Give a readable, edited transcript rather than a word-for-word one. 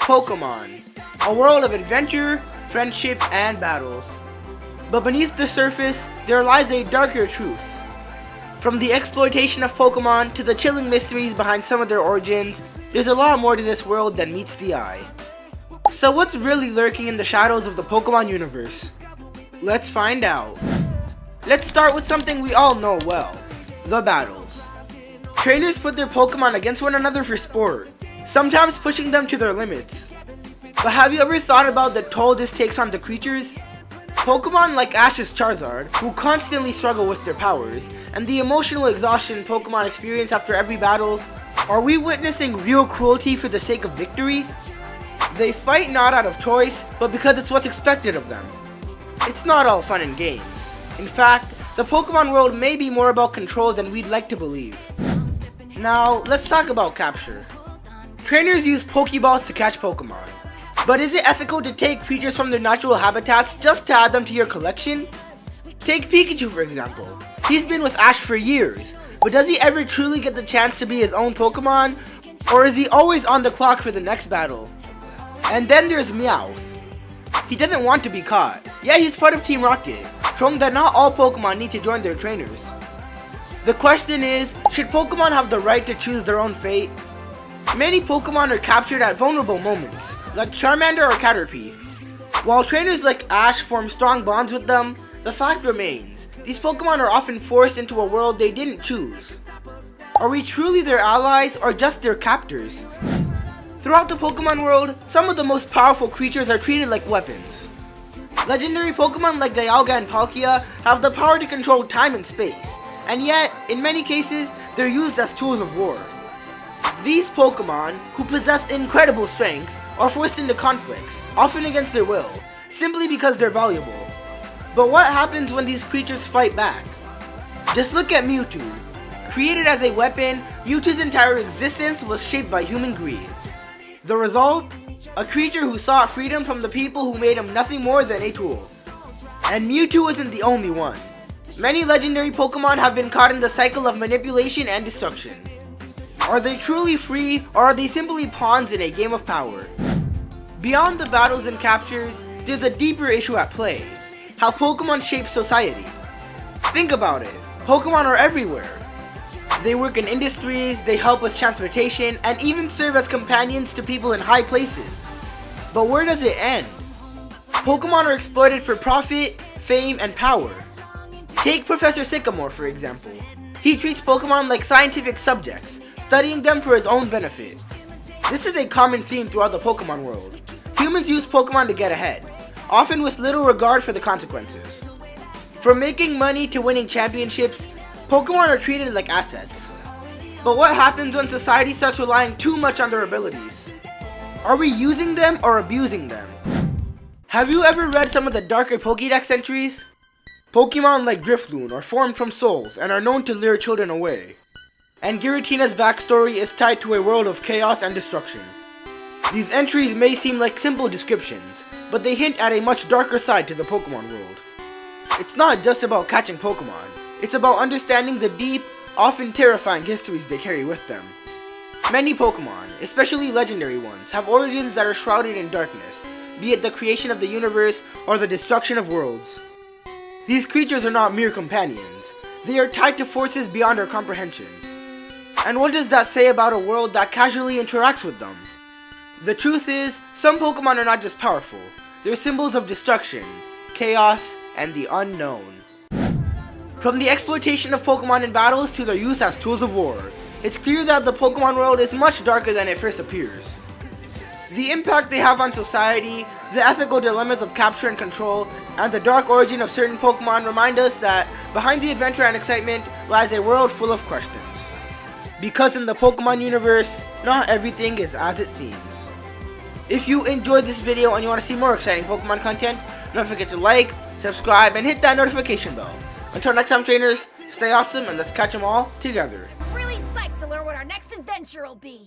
Pokémon, a world of adventure, friendship, and battles. But beneath the surface, there lies a darker truth. From the exploitation of Pokémon to the chilling mysteries behind some of their origins, there's a lot more to this world than meets the eye. So what's really lurking in the shadows of the Pokémon universe? Let's find out. Let's start with something we all know well, the battles. Trainers put their Pokémon against one another for sport, sometimes pushing them to their limits. But have you ever thought about the toll this takes on the creatures? Pokémon like Ash's Charizard, who constantly struggle with their powers, and the emotional exhaustion Pokémon experience after every battle. Are we witnessing real cruelty for the sake of victory? They fight not out of choice, but because it's what's expected of them. It's not all fun and games. In fact, the Pokémon world may be more about control than we'd like to believe. Now, let's talk about capture. Trainers use Pokeballs to catch Pokémon. But is it ethical to take creatures from their natural habitats just to add them to your collection? Take Pikachu for example. He's been with Ash for years, but does he ever truly get the chance to be his own Pokémon? Or is he always on the clock for the next battle? And then there's Meowth. He doesn't want to be caught. Yeah, he's part of Team Rocket, showing that not all Pokémon need to join their trainers. The question is, should Pokémon have the right to choose their own fate? Many Pokémon are captured at vulnerable moments, like Charmander or Caterpie. While trainers like Ash form strong bonds with them, the fact remains, these Pokémon are often forced into a world they didn't choose. Are we truly their allies or just their captors? Throughout the Pokémon world, some of the most powerful creatures are treated like weapons. Legendary Pokémon like Dialga and Palkia have the power to control time and space, and yet, in many cases, they're used as tools of war. These Pokémon, who possess incredible strength, are forced into conflicts, often against their will, simply because they're valuable. But what happens when these creatures fight back? Just look at Mewtwo. Created as a weapon, Mewtwo's entire existence was shaped by human greed. The result? A creature who sought freedom from the people who made him nothing more than a tool. And Mewtwo isn't the only one. Many legendary Pokémon have been caught in the cycle of manipulation and destruction. Are they truly free, or are they simply pawns in a game of power? Beyond the battles and captures, there's a deeper issue at play: how Pokémon shape society. Think about it, Pokémon are everywhere. They work in industries, they help with transportation, and even serve as companions to people in high places. But where does it end? Pokémon are exploited for profit, fame, and power. Take Professor Sycamore for example. He treats Pokémon like scientific subjects, studying them for his own benefit. This is a common theme throughout the Pokémon world. Humans use Pokémon to get ahead, often with little regard for the consequences. From making money to winning championships, Pokémon are treated like assets. But what happens when society starts relying too much on their abilities? Are we using them or abusing them? Have you ever read some of the darker Pokédex entries? Pokémon like Drifloon are formed from souls and are known to lure children away. And Giratina's backstory is tied to a world of chaos and destruction. These entries may seem like simple descriptions, but they hint at a much darker side to the Pokémon world. It's not just about catching Pokémon, it's about understanding the deep, often terrifying histories they carry with them. Many Pokémon, especially legendary ones, have origins that are shrouded in darkness, be it the creation of the universe or the destruction of worlds. These creatures are not mere companions, they are tied to forces beyond our comprehension. And what does that say about a world that casually interacts with them? The truth is, some Pokémon are not just powerful, they're symbols of destruction, chaos, and the unknown. From the exploitation of Pokémon in battles to their use as tools of war, it's clear that the Pokémon world is much darker than it first appears. The impact they have on society, the ethical dilemmas of capture and control, and the dark origin of certain Pokémon remind us that behind the adventure and excitement lies a world full of questions. Because in the Pokémon universe, not everything is as it seems. If you enjoyed this video and you want to see more exciting Pokemon content, don't forget to like, subscribe, and hit that notification bell. Until next time trainers, stay awesome and let's catch them all together. Really psyched to learn what our next adventure will be.